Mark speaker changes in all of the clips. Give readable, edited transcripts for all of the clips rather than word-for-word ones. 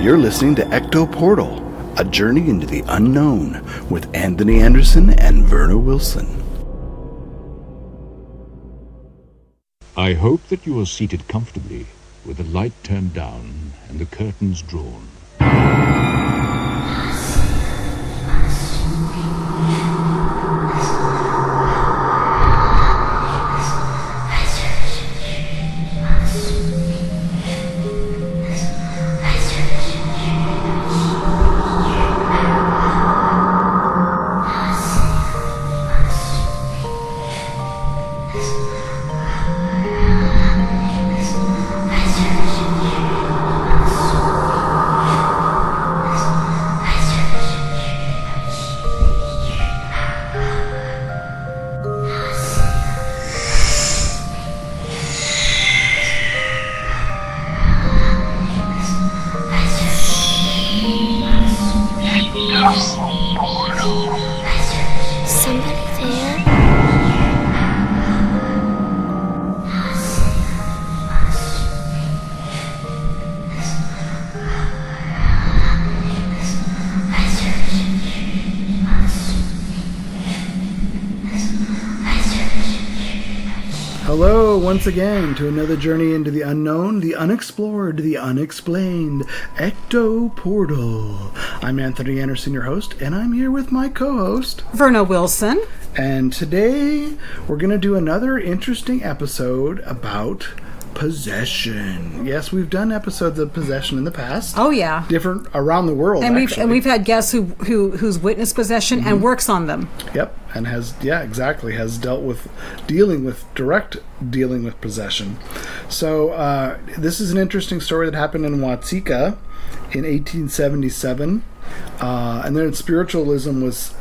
Speaker 1: You're listening to Ecto Portal, a journey into the unknown with Anthony Anderson and Verna Wilson.
Speaker 2: I hope that you are seated comfortably with the light turned down and the curtains drawn.
Speaker 1: Hello, once again, to another journey into the unknown, the unexplored, the unexplained, Ecto Portal. I'm Anthony Anderson, your host, and I'm here with my co-host,
Speaker 3: Verna Wilson.
Speaker 1: And today, we're going to do another interesting episode about possession. Yes, we've done episodes of possession in the past.
Speaker 3: Oh yeah,
Speaker 1: different around the world.
Speaker 3: And we've had guests who's witnessed possession and works on them.
Speaker 1: Yep, and has dealing with possession. So this is an interesting story that happened in WATSEKA in 1877, and then spiritualism was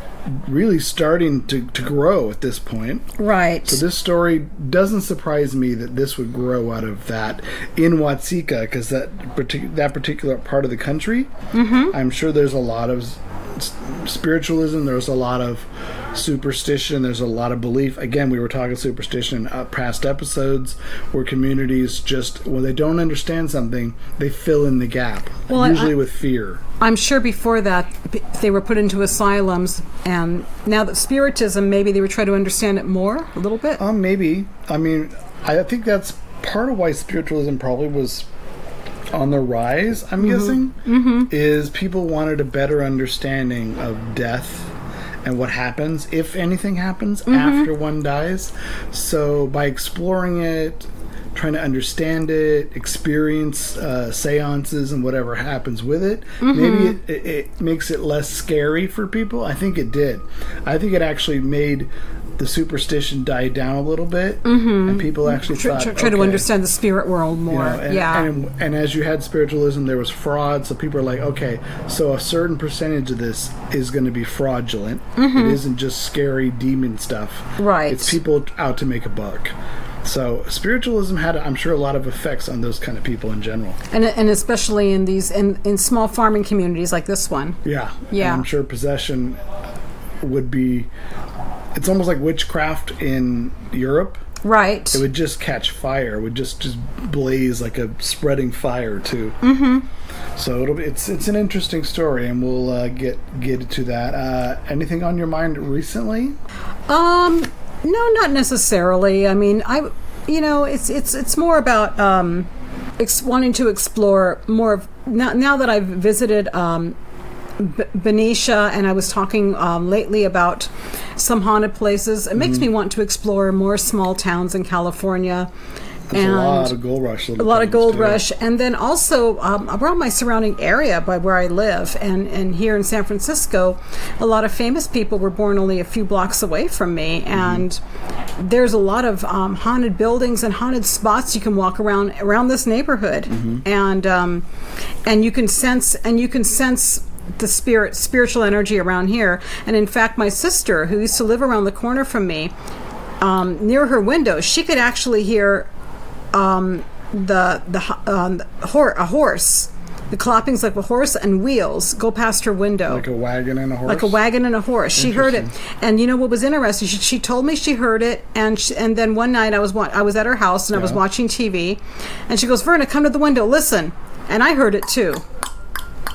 Speaker 1: really starting to grow at this point.
Speaker 3: Right.
Speaker 1: So this story doesn't surprise me that this would grow out of that in WATSEKA, because that particular part of the country, I'm sure there's a lot of spiritualism, there's a lot of superstition, there's a lot of belief. Again, we were talking superstition in past episodes, where communities just, when they don't understand something, they fill in the gap, usually with fear.
Speaker 3: I'm sure before that they were put into asylums, and now that spiritism, maybe they were trying to understand it more a little bit.
Speaker 1: Maybe. I mean, I think that's part of why spiritualism probably was on the rise, I'm guessing, is people wanted a better understanding of death and what happens, if anything happens, after one dies. So by exploring it, trying to understand it, experience seances and whatever happens with it, maybe it makes it less scary for people. I think it did. I think it actually made the superstition die down a little bit, and people actually try
Speaker 3: to understand the spirit world more.
Speaker 1: And as you had spiritualism, there was fraud, so people are like, okay, so a certain percentage of this is going to be fraudulent. It isn't just scary demon stuff.
Speaker 3: Right.
Speaker 1: It's people out to make a buck. So spiritualism had, I'm sure, a lot of effects on those kind of people in general,
Speaker 3: and especially in these in small farming communities like this one.
Speaker 1: Yeah. And I'm sure possession would be. It's almost like witchcraft in Europe.
Speaker 3: Right.
Speaker 1: It would just catch fire. It would just blaze like a spreading fire too. So it's an interesting story, and we'll get to that. Anything on your mind recently?
Speaker 3: No, not necessarily. I mean, it's more about wanting to explore more of now that I've visited Benicia, and I was talking lately about some haunted places. It makes me want to explore more small towns in California.
Speaker 1: There's a lot of gold rush.
Speaker 3: A lot of gold rush. And then also around my surrounding area by where I live, and here in San Francisco, a lot of famous people were born only a few blocks away from me. And there's a lot of haunted buildings and haunted spots you can walk around this neighborhood. And you can sense the spiritual energy around here. And in fact, my sister, who used to live around the corner from me, near her window, she could actually hear a horse, the cloppings like a horse and wheels go past her window.
Speaker 1: Like a wagon and a horse?
Speaker 3: Like a wagon and a horse. She heard it. And you know what was interesting? She told me she heard it, and then one night I was at her house, and I was watching TV, and she goes, "Verna, come to the window, listen." And I heard it too.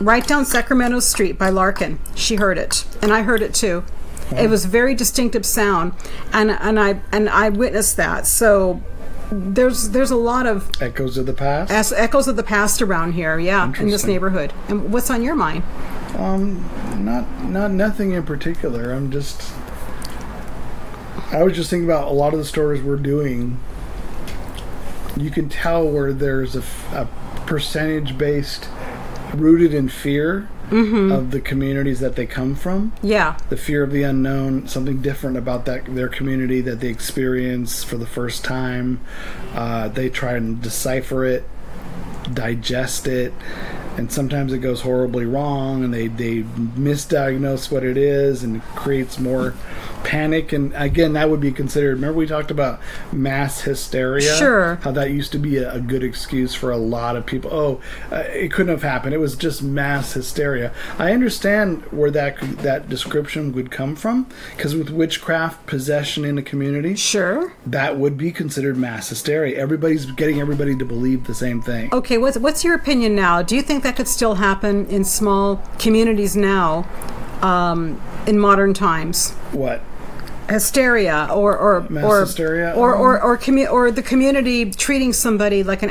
Speaker 3: right down Sacramento Street by Larkin. She heard it, and I heard it too. It was a very distinctive sound, and I witnessed that. So there's a lot of
Speaker 1: echoes of the past.
Speaker 3: Echoes of the past around here, yeah, in this neighborhood. And what's on your mind?
Speaker 1: Nothing in particular. I was just thinking about a lot of the stories we're doing. You can tell where there's a percentage based, rooted in fear of the communities that they come from.
Speaker 3: Yeah.
Speaker 1: The fear of the unknown, something different about their community that they experience for the first time. They try and decipher it, digest it, and sometimes it goes horribly wrong, and they misdiagnose what it is, and it creates more panic. And again, that would be considered, remember we talked about mass hysteria?
Speaker 3: Sure.
Speaker 1: How that used to be a good excuse for a lot of people. It couldn't have happened. It was just mass hysteria. I understand where that description would come from, because with witchcraft possession in a community,
Speaker 3: sure,
Speaker 1: that would be considered mass hysteria. Everybody's getting everybody to believe the same thing.
Speaker 3: Okay, what's your opinion now? Do you think that could still happen in small communities now, in modern times?
Speaker 1: What?
Speaker 3: Hysteria or
Speaker 1: hysteria,
Speaker 3: or the community treating somebody like an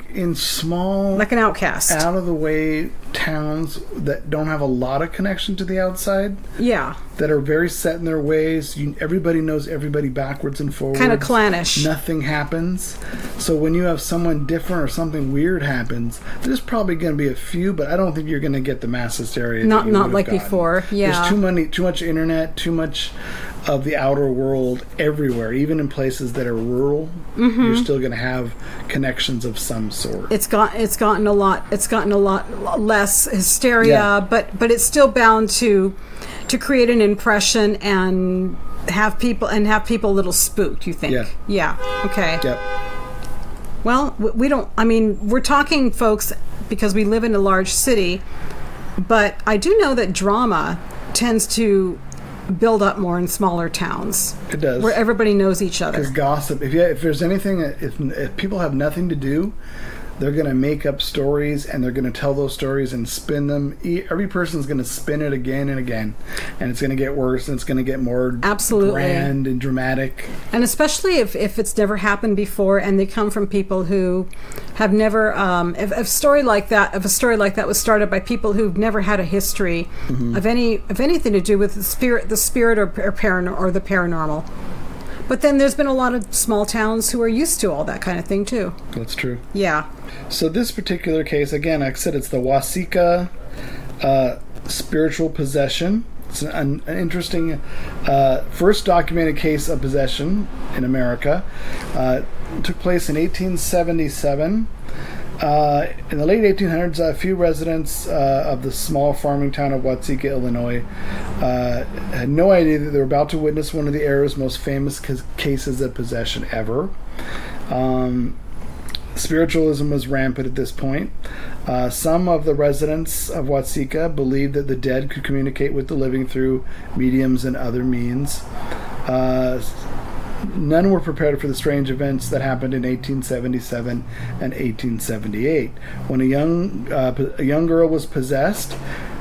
Speaker 1: in small,
Speaker 3: like an outcast,
Speaker 1: out of the way towns that don't have a lot of connection to the outside, that are very set in their ways. Everybody knows everybody backwards and forwards,
Speaker 3: kind of clannish.
Speaker 1: Nothing happens. So when you have someone different or something weird happens, there's probably going to be a few, but I don't think you're going to get the mass hysteria.
Speaker 3: Not like before. Yeah,
Speaker 1: there's too much internet, too much of the outer world everywhere. Even in places that are rural, you're still going to have connections of some sort.
Speaker 3: It's gotten a lot less hysteria, but it's still bound to create an impression and have people a little spooked, you think? Yeah. Okay.
Speaker 1: Yep.
Speaker 3: Well, we're talking, folks, because we live in a large city, but I do know that drama tends to build up more in smaller towns.
Speaker 1: It does.
Speaker 3: Where everybody knows each other.
Speaker 1: Because gossip, if there's anything, if people have nothing to do, they're going to make up stories, and they're going to tell those stories and spin them. Every person's going to spin it again and again, and it's going to get worse, and it's going to get more grand and dramatic.
Speaker 3: And especially if it's never happened before, and they come from people who have never. If a story like that was started by people who've never had a history of anything to do with the spirit or the paranormal. But then there's been a lot of small towns who are used to all that kind of thing too.
Speaker 1: That's true.
Speaker 3: Yeah.
Speaker 1: So this particular case, again, like I said, it's the WATSEKA spiritual possession. It's an interesting first documented case of possession in America. It took place in 1877. In the late 1800s, a few residents of the small farming town of WATSEKA, Illinois, had no idea that they were about to witness one of the era's most famous cases of possession ever. Spiritualism was rampant at this point. Some of the residents of WATSEKA believed that the dead could communicate with the living through mediums and other means. None were prepared for the strange events that happened in 1877 and 1878, when a young girl was possessed,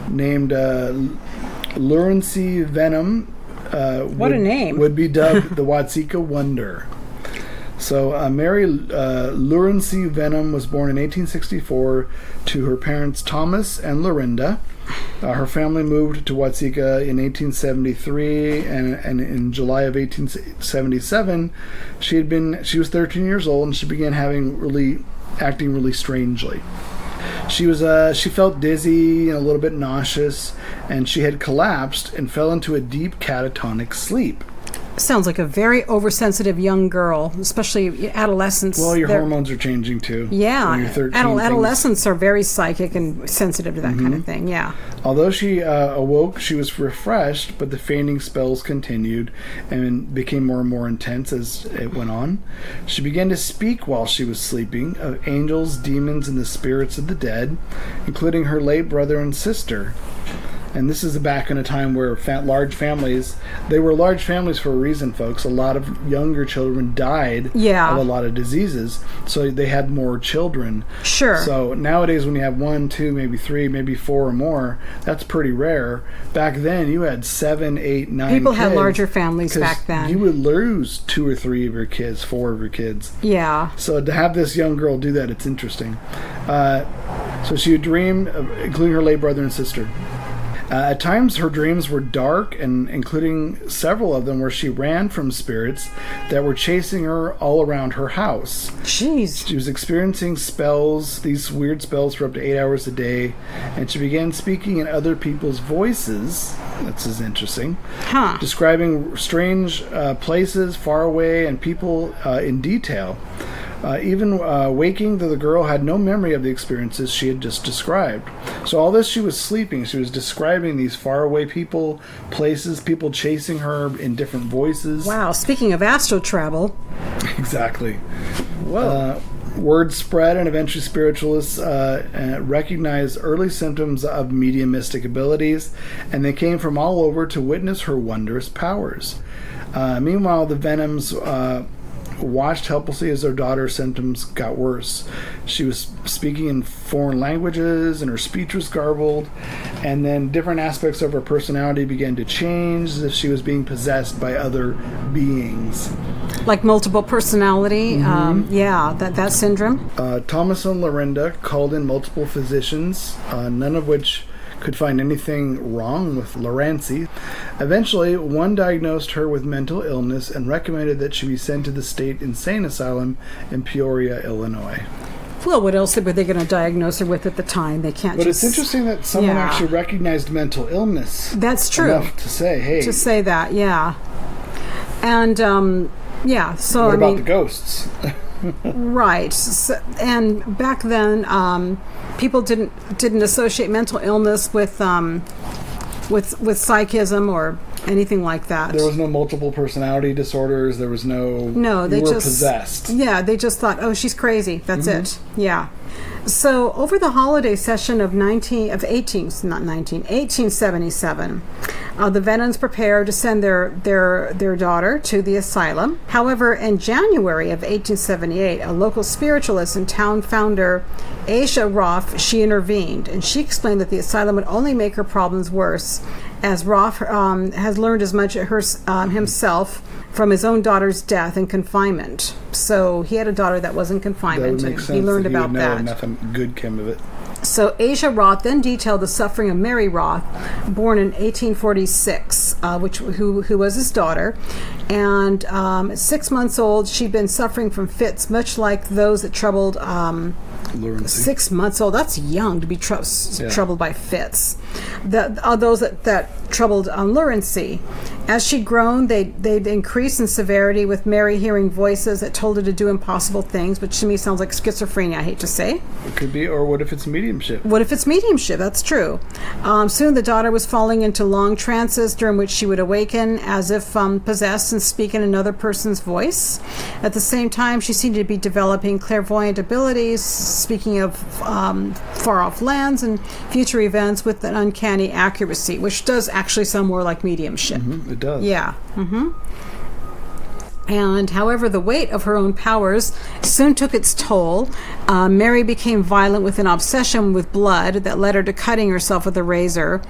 Speaker 1: named Lurancy Vennum.
Speaker 3: What a name!
Speaker 1: Would be dubbed the WATSEKA Wonder. So Mary Lurancy Vennum was born in 1864 to her parents Thomas and Lorinda. Her family moved to WATSEKA in 1873, and in July of 1877, she was 13 years old, and she began acting really strangely. She felt dizzy and a little bit nauseous, and she had collapsed and fell into a deep catatonic sleep.
Speaker 3: Sounds like a very oversensitive young girl, especially adolescents.
Speaker 1: Well, your hormones are changing too.
Speaker 3: Yeah,
Speaker 1: when you're 13,
Speaker 3: adolescents are very psychic and sensitive to that kind of thing. Yeah.
Speaker 1: Although she awoke, she was refreshed, but the fainting spells continued and became more and more intense as it went on. She began to speak while she was sleeping of angels, demons, and the spirits of the dead, including her late brother and sister. And this is back in a time where large families, they were large families for a reason, folks. A lot of younger children died of a lot of diseases, so they had more children.
Speaker 3: Sure.
Speaker 1: So nowadays when you have 1, 2, maybe 3, maybe 4 or more, that's pretty rare. Back then you had 7, 8, 9
Speaker 3: People
Speaker 1: kids,
Speaker 3: had larger families back then.
Speaker 1: You would lose 2 or 3 of your kids, 4 of your kids.
Speaker 3: Yeah.
Speaker 1: So to have this young girl do that, it's interesting. So she would dream, including her late brother and sister. At times, her dreams were dark, and including several of them where she ran from spirits that were chasing her all around her house.
Speaker 3: Jeez.
Speaker 1: She was experiencing spells, these weird spells for up to 8 hours a day, and she began speaking in other people's voices. That's interesting.
Speaker 3: Huh.
Speaker 1: Describing strange places far away and people in detail. Even waking, the girl had no memory of the experiences she had just described. So all this, she was sleeping. She was describing these faraway people, places, people chasing her in different voices.
Speaker 3: Wow, speaking of astral travel.
Speaker 1: Exactly. Whoa. Word spread, and eventually spiritualists recognized early symptoms of mediumistic abilities, and they came from all over to witness her wondrous powers. Meanwhile, the Vennums watched helplessly as their daughter's symptoms got worse. She was speaking in foreign languages, and her speech was garbled, and then different aspects of her personality began to change, as if she was being possessed by other beings.
Speaker 3: Like multiple personality? That syndrome?
Speaker 1: Thomas and Lorinda called in multiple physicians, none of which could find anything wrong with Lurancy. Eventually, one diagnosed her with mental illness and recommended that she be sent to the state insane asylum in Peoria, Illinois.
Speaker 3: Well, what else were they going to diagnose her with at the time? They can't.
Speaker 1: But it's interesting that someone actually recognized mental illness.
Speaker 3: That's true.
Speaker 1: Enough to say, hey.
Speaker 3: To say that, yeah. And so
Speaker 1: what about the ghosts?
Speaker 3: Right. So, and back then, people didn't associate mental illness with psychism or anything like that.
Speaker 1: There was no multiple personality disorders. There was no.
Speaker 3: They
Speaker 1: were
Speaker 3: just
Speaker 1: possessed.
Speaker 3: Yeah, they just thought, oh, she's crazy. That's it. Yeah. So over the holiday session of 1877, the Vennums prepared to send their daughter to the asylum. However, in January of 1878, a local spiritualist and town founder, Asia Roth, she intervened, and she explained that the asylum would only make her problems worse, as Roth has learned as much himself from his own daughter's death and confinement. So he had a daughter that was in confinement,
Speaker 1: that would make
Speaker 3: and
Speaker 1: sense.
Speaker 3: he learned about
Speaker 1: would know
Speaker 3: that.
Speaker 1: Nothing good came of it.
Speaker 3: So Asia Roth then detailed the suffering of Mary Roth, born in 1846, who was his daughter. And at 6 months old, she'd been suffering from fits, much like those that troubled
Speaker 1: Lurancy.
Speaker 3: 6 months old. That's young to be troubled by fits. Those that troubled Lurancy. As she'd grown, they'd increased in severity, with Mary hearing voices that told her to do impossible things, which to me sounds like schizophrenia, I hate to say.
Speaker 1: It could be, or what if it's mediumship?
Speaker 3: What if it's mediumship? That's true. Soon the daughter was falling into long trances during which she would awaken as if possessed and speak in another person's voice. At the same time, she seemed to be developing clairvoyant abilities, speaking of far-off lands and future events with an uncanny accuracy, which does actually sound more like mediumship.
Speaker 1: It does.
Speaker 3: Yeah. And however, the weight of her own powers soon took its toll. Mary became violent with an obsession with blood that led her to cutting herself with a razor.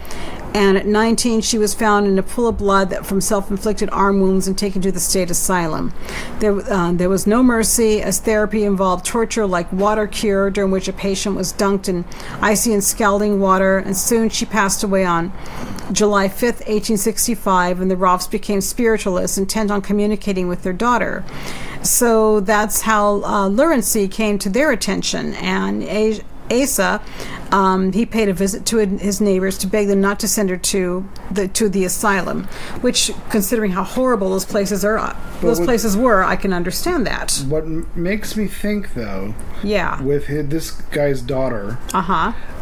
Speaker 3: And at 19, she was found in a pool of blood from self-inflicted arm wounds and taken to the state asylum. There was no mercy, as therapy involved torture like water cure, during which a patient was dunked in icy and scalding water. And soon she passed away on July 5th, 1865, and the Roths became spiritualists, intent on communicating with their daughter. So that's how Lurancy came to their attention, and Asa, he paid a visit to his neighbors to beg them not to send her to the asylum, which, considering how horrible those places were, I can understand that.
Speaker 1: What makes me think, though, with this guy's daughter,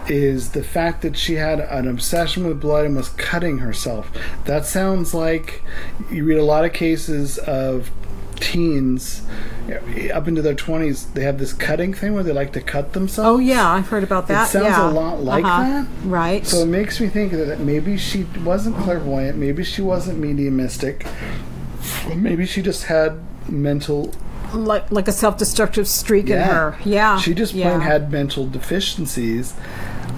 Speaker 1: is the fact that she had an obsession with blood and was cutting herself. That sounds like you read a lot of cases of teens up into their 20s, they have this cutting thing where they like to cut themselves.
Speaker 3: Oh, yeah, I've heard about that.
Speaker 1: It sounds a lot like that.
Speaker 3: Right.
Speaker 1: So it makes me think that maybe she wasn't clairvoyant, maybe she wasn't mediumistic, maybe she just had mental...
Speaker 3: Like a self-destructive streak in her. Yeah.
Speaker 1: She just plain had mental deficiencies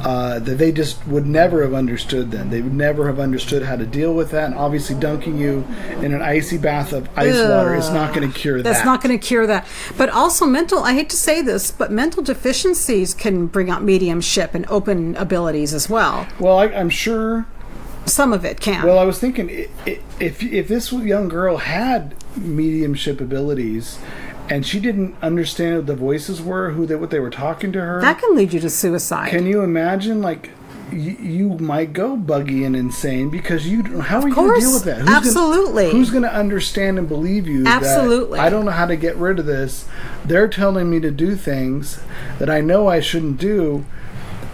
Speaker 1: that they just would never have understood then. They would never have understood how to deal with that. And obviously dunking you in an icy bath of ice water is not going to cure that.
Speaker 3: That's not going to cure that. But also I hate to say this, but mental deficiencies can bring out mediumship and open abilities as well.
Speaker 1: Well, I'm sure...
Speaker 3: Some of it can.
Speaker 1: Well, I was thinking, if this young girl had mediumship abilities and she didn't understand what the voices were, what they were talking to her...
Speaker 3: That can lead you to suicide.
Speaker 1: Can you imagine, like, you might go buggy and insane because how are you going to deal with that? Who's going to understand and believe you?
Speaker 3: Absolutely.
Speaker 1: That I don't know how to get rid of this. They're telling me to do things that I know I shouldn't do.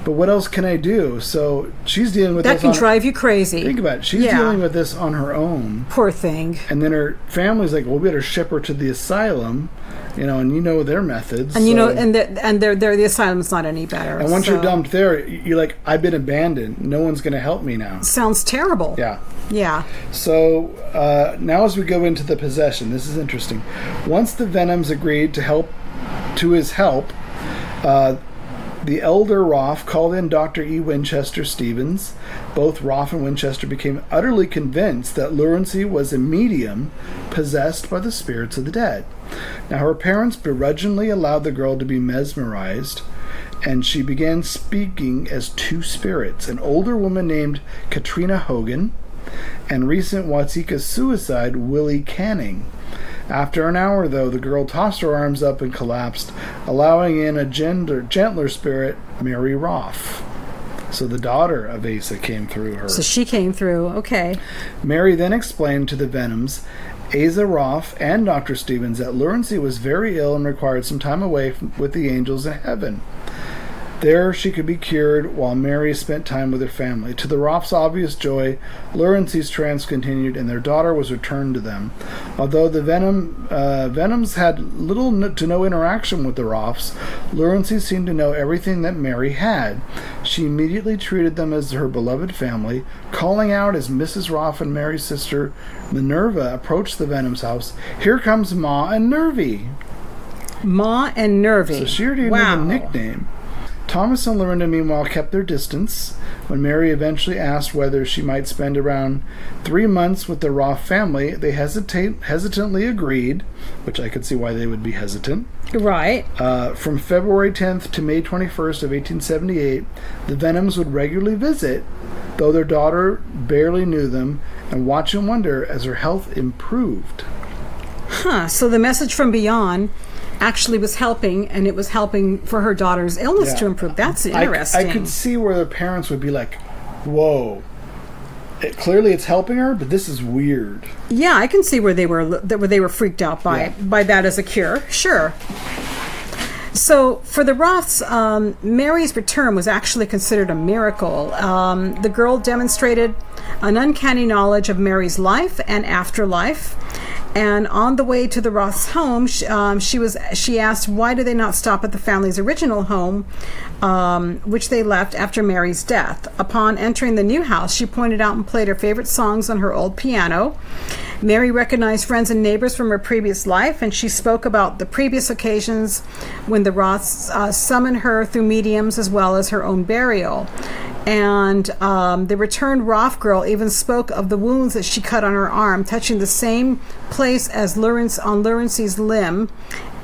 Speaker 1: But what else can I do? So she's dealing with
Speaker 3: that. That can drive you crazy.
Speaker 1: Think about it. She's dealing with this on her own.
Speaker 3: Poor thing.
Speaker 1: And then her family's like, well, we better ship her to the asylum, and their methods.
Speaker 3: And the asylum's not any better.
Speaker 1: And once you're dumped there, you're like, I've been abandoned. No one's going to help me now.
Speaker 3: Sounds terrible.
Speaker 1: Yeah.
Speaker 3: Yeah.
Speaker 1: So now as we go into the possession, this is interesting. Once the Venoms agreed to his help, the elder Roth called in Dr. E. Winchester Stevens. Both Roth and Winchester became utterly convinced that Lurancy was a medium possessed by the spirits of the dead. Now, her parents begrudgingly allowed the girl to be mesmerized, and she began speaking as two spirits, an older woman named Katrina Hogan and recent WATSEKA suicide Willie Canning. After an hour, though, the girl tossed her arms up and collapsed, allowing in a gentler spirit, Mary Roth. So the daughter of Asa came through her.
Speaker 3: So she came through, okay.
Speaker 1: Mary then explained to the Venoms, Asa Roth, and Dr. Stevens that Lurancy was very ill and required some time away with the angels in heaven. There she could be cured while Mary spent time with her family. To the Roths' obvious joy, Lurancy's trance continued and their daughter was returned to them. Although the Venoms had little to no interaction with the Roths, Lurancy seemed to know everything that Mary had. She immediately treated them as her beloved family, calling out as Mrs. Roth and Mary's sister Minerva approached the Venoms' house, "Here comes Ma and Nervy."
Speaker 3: Ma and Nervy.
Speaker 1: So she already knew the nickname. Thomas and Lorinda, meanwhile, kept their distance. When Mary eventually asked whether she might spend around 3 months with the Roth family, they hesitantly agreed, which I could see why they would be hesitant.
Speaker 3: Right.
Speaker 1: From February 10th to May 21st of 1878, the Venoms would regularly visit, though their daughter barely knew them, and watch and wonder as her health improved.
Speaker 3: So the message from beyond actually was helping, and it was helping for her daughter's illness to improve. That's interesting.
Speaker 1: I could see where their parents would be like, whoa, clearly it's helping her, but this is weird.
Speaker 3: Yeah, I can see where they were freaked out by that as a cure. Sure. So for the Roths, Mary's return was actually considered a miracle. The girl demonstrated an uncanny knowledge of Mary's life and afterlife. And on the way to the Roths' home, she asked why did they not stop at the family's original home, which they left after Mary's death. Upon entering the new house, she pointed out and played her favorite songs on her old piano. Mary recognized friends and neighbors from her previous life, and she spoke about the previous occasions when the Roths summoned her through mediums as well as her own burial. And the returned Roth girl even spoke of the wounds that she cut on her arm, touching the same place as on Lurancy's limb,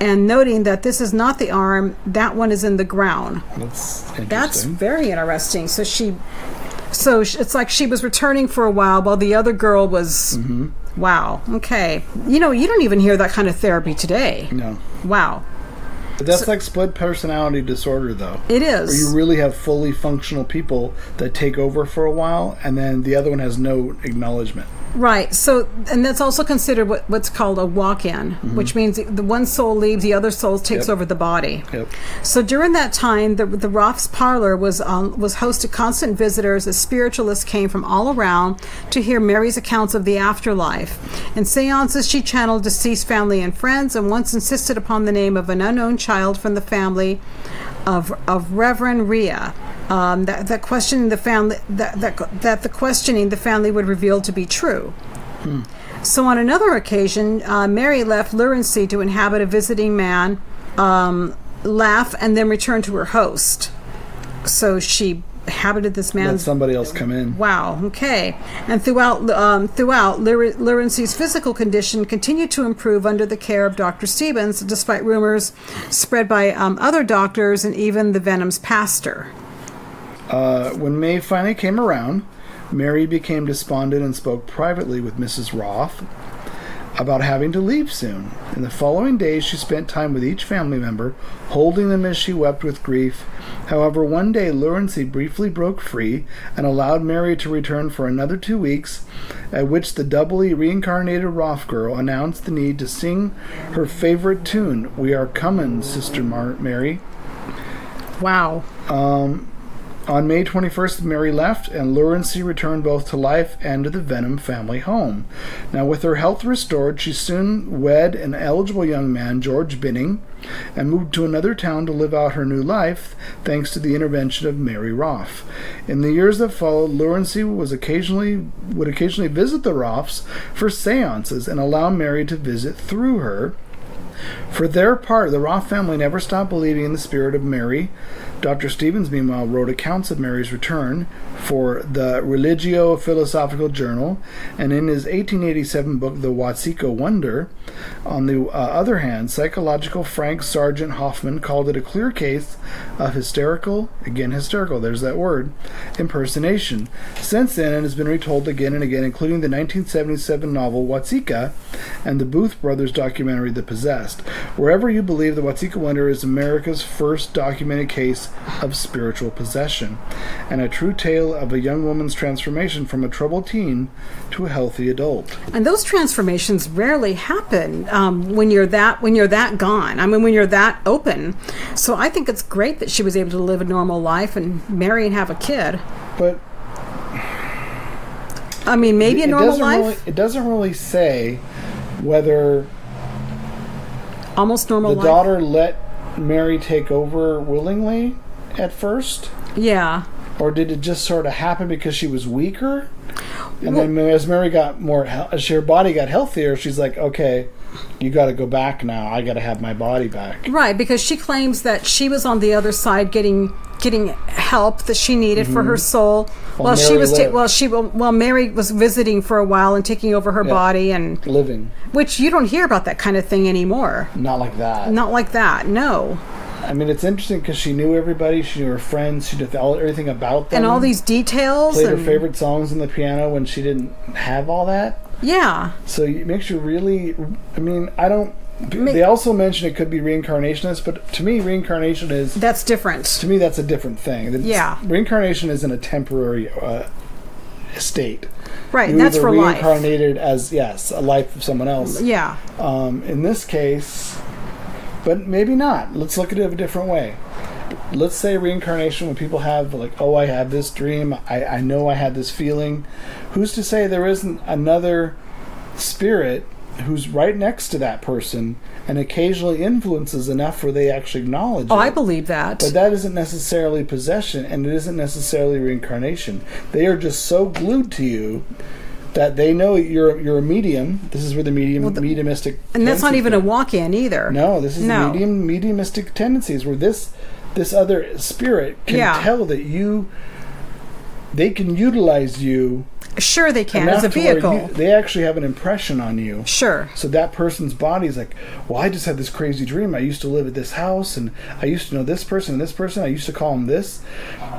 Speaker 3: and noting that this is not the arm, that one is in the ground.
Speaker 1: That's interesting.
Speaker 3: That's very interesting. So it's like she was returning for a while the other girl was... Mm-hmm. Wow. Okay. You don't even hear that kind of therapy today.
Speaker 1: No.
Speaker 3: Wow.
Speaker 1: But that's like split personality disorder, though.
Speaker 3: It is.
Speaker 1: Where you really have fully functional people that take over for a while, and then the other one has no acknowledgement.
Speaker 3: Right. So, and that's also considered what's called a walk-in, which means the one soul leaves, the other soul takes over the body.
Speaker 1: Yep.
Speaker 3: So during that time, the Roth's parlor was host to constant visitors as spiritualists came from all around to hear Mary's accounts of the afterlife. In seances, she channeled deceased family and friends, and once insisted upon the name of an unknown child from the family of Reverend Rhea. That questioning the family the questioning the family would reveal to be true. So on another occasion, Mary left Lurancy to inhabit a visiting man, laugh, and then return to her host. So she habited this man's...
Speaker 1: Let somebody else come in.
Speaker 3: Wow, okay. And throughout Lurancy's physical condition continued to improve under the care of Dr. Stevens, despite rumors spread by other doctors and even the Vennum's pastor.
Speaker 1: When May finally came around, Mary became despondent and spoke privately with Mrs. Roth about having to leave soon. In the following days, she spent time with each family member, holding them as she wept with grief. However, one day, Lurancy briefly broke free and allowed Mary to return for another 2 weeks, at which the doubly reincarnated Roth girl announced the need to sing her favorite tune, "We Are Comin', Sister Mary."
Speaker 3: Wow.
Speaker 1: On May 21st, Mary left, and Lurancy returned both to life and to the Vennum family home. Now, with her health restored, she soon wed an eligible young man, George Binning, and moved to another town to live out her new life, thanks to the intervention of Mary Roth. In the years that followed, Lurancy would occasionally visit the Roths for seances and allow Mary to visit through her. For their part, the Roth family never stopped believing in the spirit of Mary. Dr. Stevens, meanwhile, wrote accounts of Mary's return for the Religio-Philosophical Journal, and in his 1887 book, The WATSEKA Wonder. On the other hand, psychological Frank Sargent Hoffman called it a clear case of hysterical, there's that word, impersonation. Since then, it has been retold again and again, including the 1977 novel WATSEKA and the Booth Brothers documentary The Possessed. Wherever you believe, the WATSEKA Wonder is America's first documented case of spiritual possession, and a true tale of a young woman's transformation from a troubled teen to a healthy adult.
Speaker 3: And those transformations rarely happen when you're that gone. I mean, when you're that open. So I think it's great that she was able to live a normal life and marry and have a kid.
Speaker 1: But
Speaker 3: I mean, maybe a normal life.
Speaker 1: It doesn't really say whether
Speaker 3: almost normal
Speaker 1: the
Speaker 3: life.
Speaker 1: daughter let Mary take over willingly at first.
Speaker 3: Yeah.
Speaker 1: Or did it just sort of happen because she was weaker? And then as Mary got as her body got healthier, she's like, okay, you got to go back now. I got to have my body back.
Speaker 3: Right, because she claims that she was on the other side getting help that she needed for her soul. While Mary was visiting for a while and taking over her body and
Speaker 1: living.
Speaker 3: Which you don't hear about that kind of thing anymore.
Speaker 1: Not like that.
Speaker 3: Not like that. No.
Speaker 1: I mean, it's interesting because she knew everybody. She knew her friends. She knew everything about them.
Speaker 3: And all these details.
Speaker 1: Played her favorite songs on the piano when she didn't have all that.
Speaker 3: Yeah.
Speaker 1: So it makes you really... I mean, I don't... They also mention it could be reincarnationist, but to me, reincarnation is...
Speaker 3: That's different.
Speaker 1: To me, that's a different thing.
Speaker 3: Yeah.
Speaker 1: Reincarnation isn't a temporary state.
Speaker 3: Right, and that's for life.
Speaker 1: Reincarnated as, yes, a life of someone else.
Speaker 3: Yeah.
Speaker 1: In this case... But maybe not. Let's look at it a different way. Let's say reincarnation, when people have, like, oh, I have this dream, I know I had this feeling. Who's to say there isn't another spirit who's right next to that person and occasionally influences enough where they actually acknowledge it?
Speaker 3: I believe that.
Speaker 1: But that isn't necessarily possession, and it isn't necessarily reincarnation. They are just so glued to you that they know you're a medium. This is where the mediumistic...
Speaker 3: And that's not even a walk-in either.
Speaker 1: No, this is mediumistic tendencies, where this other spirit can tell that they can utilize you.
Speaker 3: Sure they can, as a vehicle.
Speaker 1: They actually have an impression on you.
Speaker 3: Sure.
Speaker 1: So that person's body is like, well, I just had this crazy dream. I used to live at this house, and I used to know this person and this person. I used to call him this.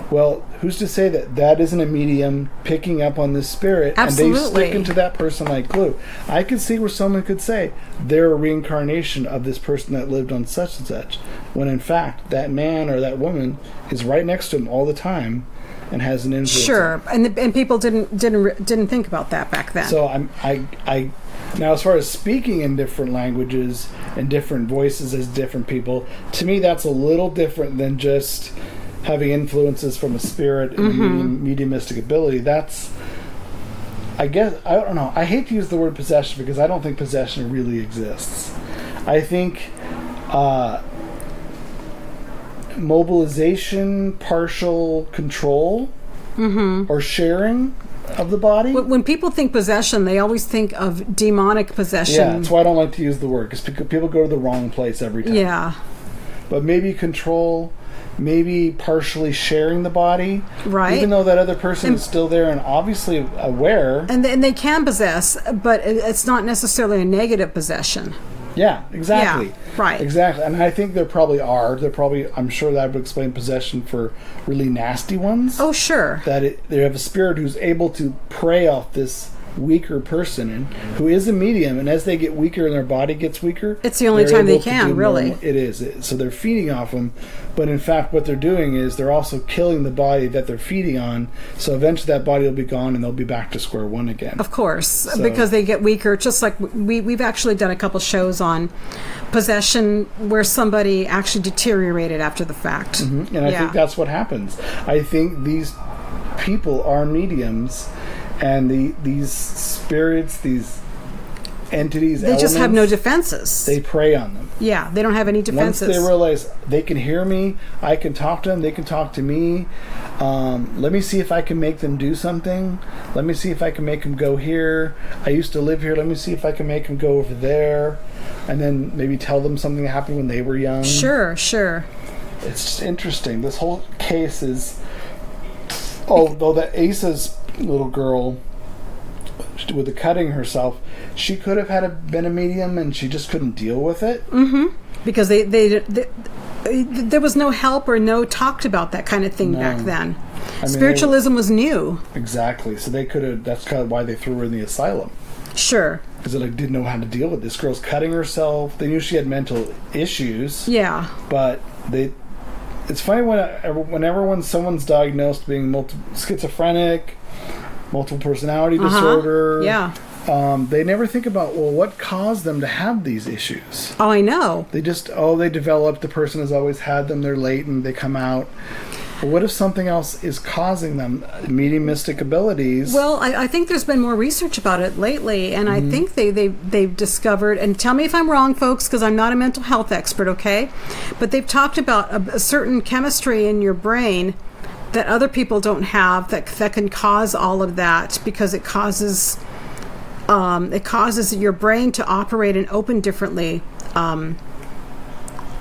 Speaker 1: Well, who's to say that isn't a medium picking up on this spirit?
Speaker 3: Absolutely.
Speaker 1: And they stick into that person like glue. I could see where someone could say they're a reincarnation of this person that lived on such and such, when in fact that man or that woman is right next to him all the time, and has an influence.
Speaker 3: Sure, and people didn't think about that back then.
Speaker 1: So I now, as far as speaking in different languages and different voices as different people, to me that's a little different than just having influences from a spirit and a mediumistic ability. That's, I guess, I don't know. I hate to use the word possession because I don't think possession really exists. I think mobilization, partial control, or sharing of the body.
Speaker 3: When people think possession, they always think of demonic possession.
Speaker 1: Yeah, that's why I don't like to use the word, because people go to the wrong place every time.
Speaker 3: Yeah.
Speaker 1: But maybe control, maybe partially sharing the body.
Speaker 3: Right.
Speaker 1: Even though that other person is still there and obviously aware.
Speaker 3: And they can possess, but it's not necessarily a negative possession.
Speaker 1: Yeah, exactly.
Speaker 3: Yeah, right.
Speaker 1: Exactly. And I think there probably are. I'm sure that would explain possession for really nasty ones.
Speaker 3: Oh, sure.
Speaker 1: They have a spirit who's able to prey off this weaker person and who is a medium, and as they get weaker and their body gets weaker,
Speaker 3: it's the only time they can, really.
Speaker 1: It is. So they're feeding off them, but in fact what they're doing is they're also killing the body that they're feeding on, so eventually that body will be gone and they'll be back to square one again.
Speaker 3: Of course, because they get weaker, just like we've actually done a couple shows on possession where somebody actually deteriorated after the fact.
Speaker 1: And I think that's what happens. I think these people are mediums, and these spirits, these entities,
Speaker 3: they just have no defenses.
Speaker 1: They prey on them.
Speaker 3: Yeah, they don't have any defenses.
Speaker 1: Once they realize they can hear me, I can talk to them, they can talk to me. Let me see if I can make them do something. Let me see if I can make them go here. I used to live here. Let me see if I can make them go over there. And then maybe tell them something that happened when they were young.
Speaker 3: Sure.
Speaker 1: It's just interesting. This whole case is... Although the Asa's little girl with the cutting herself, she could have been a medium and she just couldn't deal with it.
Speaker 3: Because there was no help or no talked about that kind of thing back then. Spiritualism was new.
Speaker 1: Exactly. So they could have. That's kind of why they threw her in the asylum.
Speaker 3: Sure.
Speaker 1: Because they didn't know how to deal with this girl's cutting herself. They knew she had mental issues.
Speaker 3: Yeah.
Speaker 1: But it's funny whenever someone's diagnosed being schizophrenic, multiple personality disorder.
Speaker 3: Yeah.
Speaker 1: They never think about, well, what caused them to have these issues?
Speaker 3: Oh, I know.
Speaker 1: They just, they develop, the person has always had them, they're latent, they come out. But what if something else is causing them? Mediumistic abilities.
Speaker 3: Well, I think there's been more research about it lately, and I think they've discovered, and tell me if I'm wrong, folks, because I'm not a mental health expert, okay? But they've talked about a certain chemistry in your brain that other people don't have that can cause all of that, because it causes your brain to operate and open differently,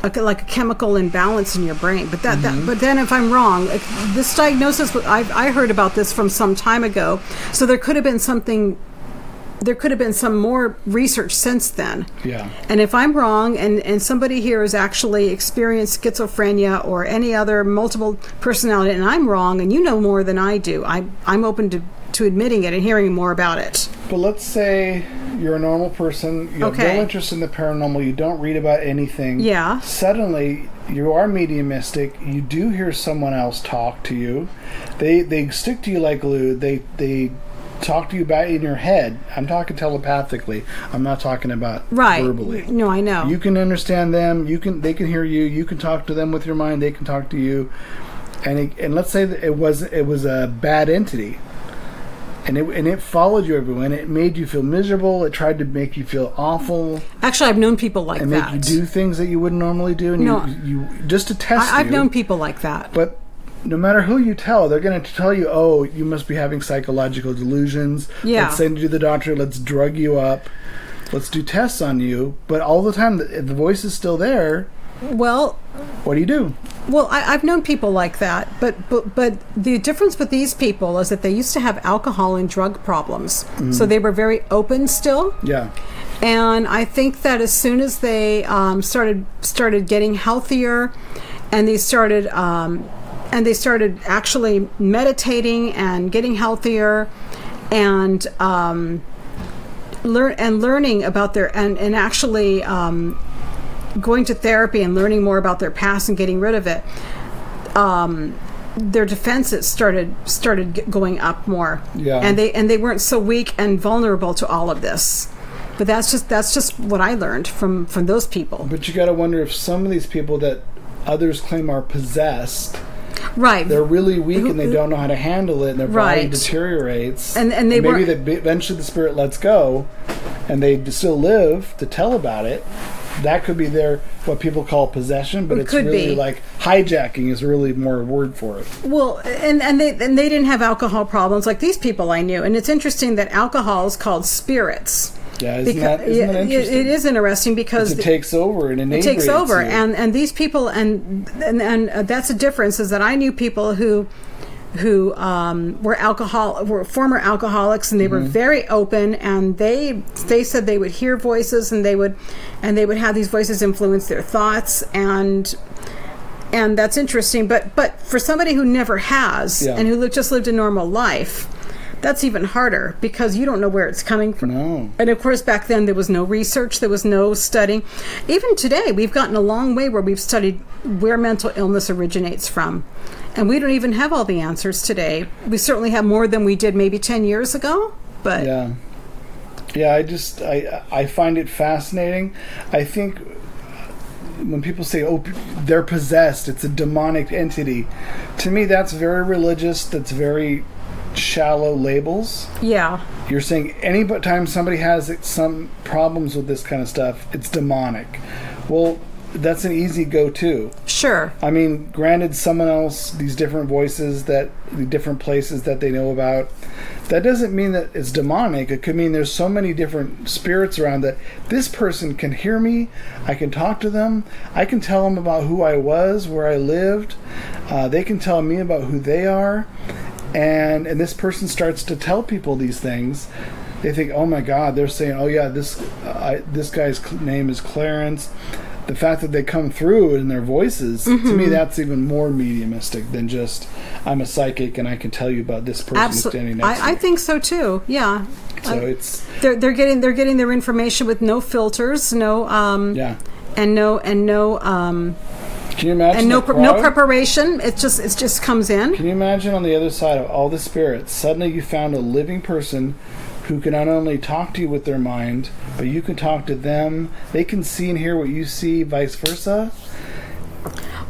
Speaker 3: like a chemical imbalance in your brain. But but then if I'm wrong, this diagnosis, I heard about this from some time ago, so there could have been some more research since then. Yeah. And if I'm wrong, and somebody here has actually experienced schizophrenia or any other multiple personality, and I'm wrong, and you know more than I do, I'm open to admitting it and hearing more about it.
Speaker 1: But let's say you're a normal person, you have no interest in the paranormal, you don't read about anything. Yeah. Suddenly, you are mediumistic, you do hear someone else talk to you. They stick to you like glue. They talk to you about in your head. I'm talking telepathically. I'm not talking about verbally.
Speaker 3: No, I know.
Speaker 1: You can understand them. They can hear you. You can talk to them with your mind. They can talk to you. And let's say that it was a bad entity. And it followed you everywhere, and it made you feel miserable. It tried to make you feel awful.
Speaker 3: Actually, I've known people like that.
Speaker 1: And make you do things that you wouldn't normally do. And you just to test you.
Speaker 3: I've known people like that.
Speaker 1: But no matter who you tell, they're going to tell you, oh, you must be having psychological delusions. Yeah. Let's send you to the doctor. Let's drug you up. Let's do tests on you. But all the time, the voice is still there. Well, what do you do?
Speaker 3: Well, I've known people like that, but the difference with these people is that they used to have alcohol and drug problems, so they were very open still. Yeah. And I think that as soon as they started getting healthier, and they started actually meditating and getting healthier, and learning about their and actually going to therapy and learning more about their past and getting rid of it, their defenses started going up more.
Speaker 1: Yeah.
Speaker 3: And they weren't so weak and vulnerable to all of this. But that's just what I learned from those people.
Speaker 1: But you got to wonder if some of these people that others claim are possessed,
Speaker 3: right?
Speaker 1: They're really weak and they don't know how to handle it, and their body deteriorates. And maybe eventually the spirit lets go, and they still live to tell about it. That could be what people call possession, but it's really like hijacking is really more a word for it.
Speaker 3: Well, and they didn't have alcohol problems like these people I knew. And it's interesting that alcohol is called spirits.
Speaker 1: Yeah, isn't that interesting?
Speaker 3: It is interesting because
Speaker 1: it takes over and inebriates. It takes over,
Speaker 3: and these people and that's the difference. Is that I knew people who were former alcoholics, and they were very open, and they said they would hear voices, and they would have these voices influence their thoughts, and that's interesting. But for somebody who never has and who just lived a normal life, that's even harder because you don't know where it's coming from.
Speaker 1: No.
Speaker 3: And of course, back then there was no research, there was no studying. Even today, we've gotten a long way where we've studied where mental illness originates from. And we don't even have all the answers today. We certainly have more than we did maybe 10 years ago. But
Speaker 1: I find it fascinating. I think when people say, oh, they're possessed, it's a demonic entity, to me that's very religious, that's very shallow labels.
Speaker 3: Yeah.
Speaker 1: You're saying any time somebody has some problems with this kind of stuff, it's demonic. Well, that's an easy go-to.
Speaker 3: Sure.
Speaker 1: I mean, granted, someone else, these different voices, the different places that they know about, that doesn't mean that it's demonic. It could mean there's so many different spirits around that this person can hear me, I can talk to them, I can tell them about who I was, where I lived, they can tell me about who they are, and this person starts to tell people these things. They think, oh my God, they're saying, oh yeah, this guy's name is Clarence. The fact that they come through in their voices, to me, that's even more mediumistic than just, I'm a psychic and I can tell you about this person who's standing next to me.
Speaker 3: I think so too. Yeah.
Speaker 1: So it's
Speaker 3: they're getting their information with no filters, and no
Speaker 1: can you imagine?
Speaker 3: And no preparation. It just comes in.
Speaker 1: Can you imagine on the other side of all the spirits, suddenly you found a living person who can not only talk to you with their mind, but you can talk to them. They can see and hear what you see, vice versa.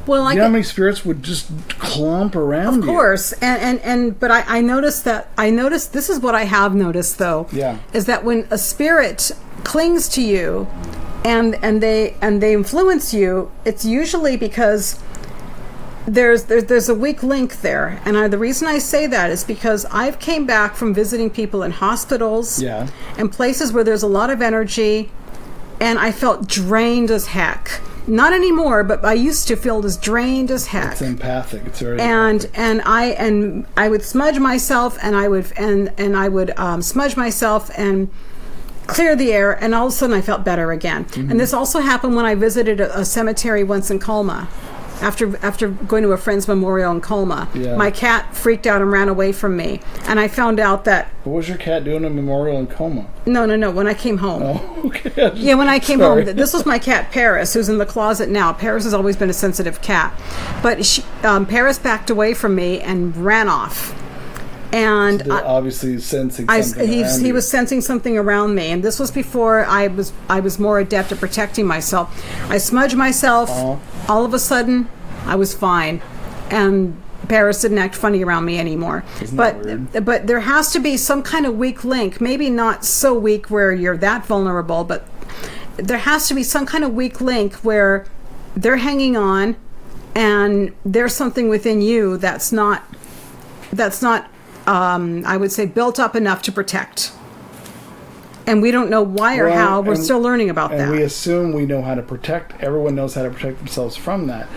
Speaker 3: Well,
Speaker 1: you know how many spirits would just clump around you?
Speaker 3: Of course, but I noticed this is what I have noticed though.
Speaker 1: Yeah.
Speaker 3: Is that when a spirit clings to you, and they influence you, it's usually because there's a weak link there. And the reason I say that is because I've came back from visiting people in hospitals and places where there's a lot of energy, and I felt drained as heck. Not anymore, but I used to feel as drained as heck.
Speaker 1: It's empathic. It's very
Speaker 3: and
Speaker 1: empathic.
Speaker 3: and I would smudge myself, and I would smudge myself and clear the air, and all of a sudden I felt better again. And this also happened when I visited a cemetery once in Colma. After going to a friend's memorial in Colma, my cat freaked out and ran away from me, and I found out that.
Speaker 1: What was your cat doing at a memorial in Colma?
Speaker 3: No. When I came home.
Speaker 1: Oh, okay.
Speaker 3: Yeah, when I came home. This was my cat Paris, who's in the closet now. Paris has always been a sensitive cat, but Paris backed away from me and ran off. And
Speaker 1: so obviously sensing something
Speaker 3: he was sensing something around me, and this was before I was more adept at protecting myself. I smudged myself. All of a sudden, I was fine, and Paris didn't act funny around me anymore.
Speaker 1: Isn't that weird?
Speaker 3: But there has to be some kind of weak link. Maybe not so weak where you're that vulnerable, but there has to be some kind of weak link where they're hanging on, and there's something within you that's not. I would say built up enough to protect. And we don't know why or how. We're still learning about that.
Speaker 1: And we assume we know how to protect. Everyone knows how to protect themselves from that.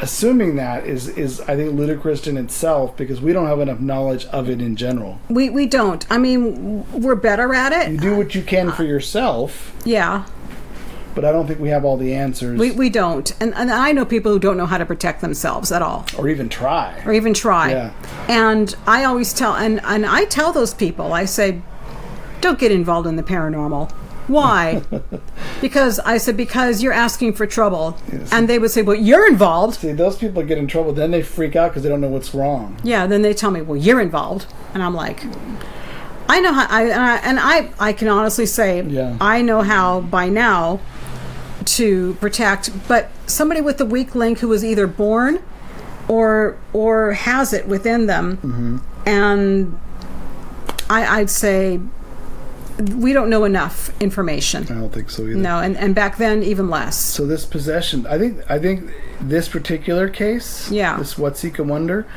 Speaker 1: Assuming that is I think, ludicrous in itself, because we don't have enough knowledge of it in general.
Speaker 3: We don't. I mean, we're better at it.
Speaker 1: You do what you can for yourself.
Speaker 3: Yeah.
Speaker 1: But I don't think we have all the answers.
Speaker 3: We don't. And I know people who don't know how to protect themselves at all.
Speaker 1: Or even try.
Speaker 3: Yeah. And I always tell, and I tell those people, I say, don't get involved in the paranormal. Why? Because I said, because you're asking for trouble.
Speaker 1: Yes.
Speaker 3: And they would say, well, you're involved.
Speaker 1: See, those people get in trouble, then they freak out because they don't know what's wrong.
Speaker 3: Yeah, then they tell me, well, you're involved. And I'm like, I know how, I can honestly say, I know how by now to protect, but somebody with a weak link who was either born or has it within them, and I'd say we don't know enough information.
Speaker 1: I don't think so either.
Speaker 3: No, and back then even less.
Speaker 1: So this possession, I think this particular case, this WATSEKA Wonder,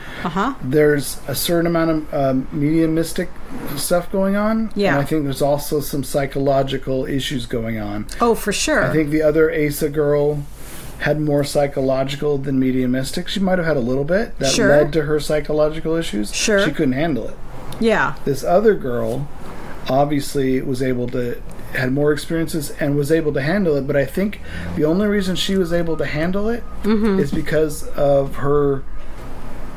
Speaker 1: there's a certain amount of mediumistic stuff going on.
Speaker 3: Yeah.
Speaker 1: And I think there's also some psychological issues going on.
Speaker 3: Oh, for sure.
Speaker 1: I think the other Asa girl had more psychological than mediumistic. She might have had a little bit. That led to her psychological issues.
Speaker 3: Sure.
Speaker 1: She couldn't handle it.
Speaker 3: Yeah.
Speaker 1: This other girl obviously was able to, had more experiences and was able to handle it, but I think the only reason she was able to handle it is because of her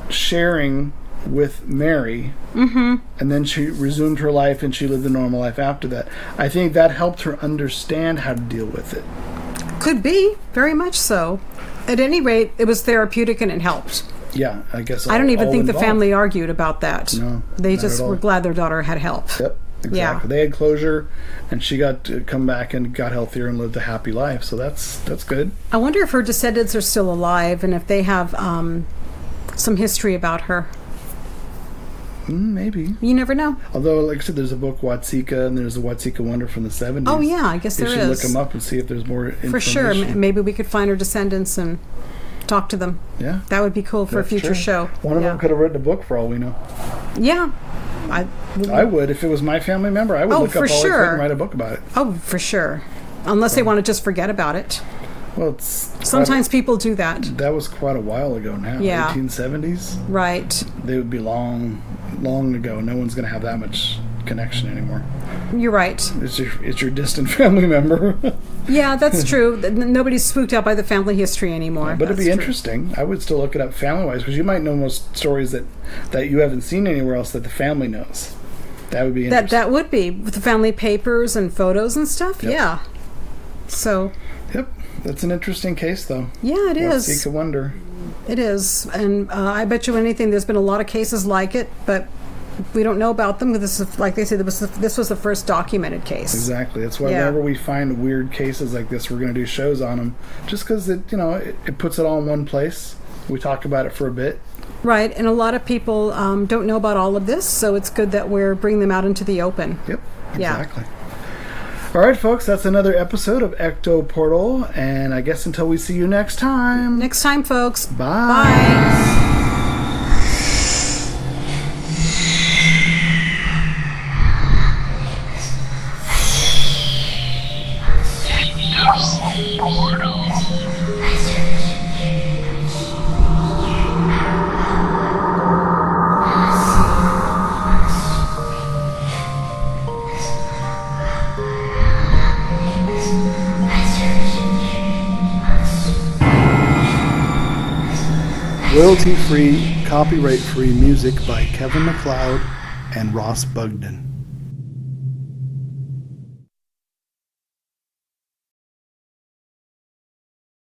Speaker 1: sharing with Mary, and then she resumed her life and she lived a normal life after that. I think that helped her understand how to deal with it.
Speaker 3: Could be, very much so. At any rate, it was therapeutic and it helped.
Speaker 1: Yeah, I guess.
Speaker 3: I don't even think the family argued about that.
Speaker 1: No,
Speaker 3: they just were glad their daughter had help.
Speaker 1: Yep, exactly. Yeah. They had closure, and she got to come back and got healthier and lived a happy life. So that's good.
Speaker 3: I wonder if her descendants are still alive and if they have some history about her.
Speaker 1: Maybe.
Speaker 3: You never know.
Speaker 1: Although, like I said, there's a book, WATSEKA, and there's a WATSEKA Wonder from the 70s.
Speaker 3: Oh, yeah, I guess there is.
Speaker 1: You should look them up and see if there's more information.
Speaker 3: For sure. Maybe we could find her descendants and talk to them.
Speaker 1: Yeah.
Speaker 3: That would be cool for a future show.
Speaker 1: One of them could have written a book for all we know.
Speaker 3: Yeah.
Speaker 1: I would. If it was my family member, I would look up all the and write a book about it.
Speaker 3: Oh, for sure. Unless they want to just forget about it.
Speaker 1: Well,
Speaker 3: sometimes people do that.
Speaker 1: That was quite a while ago now.
Speaker 3: Yeah.
Speaker 1: 1870s.
Speaker 3: Right.
Speaker 1: They would be long ago. No one's going to have that much connection anymore.
Speaker 3: You're right.
Speaker 1: It's your distant family member.
Speaker 3: Yeah, that's true. Nobody's spooked out by the family history anymore.
Speaker 1: Yeah, but it'd be interesting. I would still look it up family-wise, because you might know most stories that you haven't seen anywhere else that the family knows. That would be interesting.
Speaker 3: That would be, with the family papers and photos and stuff. Yep. Yeah. So.
Speaker 1: Yep. That's an interesting case, though.
Speaker 3: Yeah, it is.
Speaker 1: WATSEKA Wonder.
Speaker 3: It is. And I bet you anything, there's been a lot of cases like it, but we don't know about them. This is, like they say, this was the first documented case.
Speaker 1: Exactly. That's why whenever we find weird cases like this, we're going to do shows on them. Just because it puts it all in one place. We talk about it for a bit.
Speaker 3: Right. And a lot of people don't know about all of this, so it's good that we're bringing them out into the open.
Speaker 1: Yep. Exactly. Yeah. All right, folks, that's another episode of Ecto Portal, and I guess until we see you next time.
Speaker 3: Next time, folks.
Speaker 1: Bye. Royalty-free, copyright-free music by Kevin MacLeod and Ross Bugden.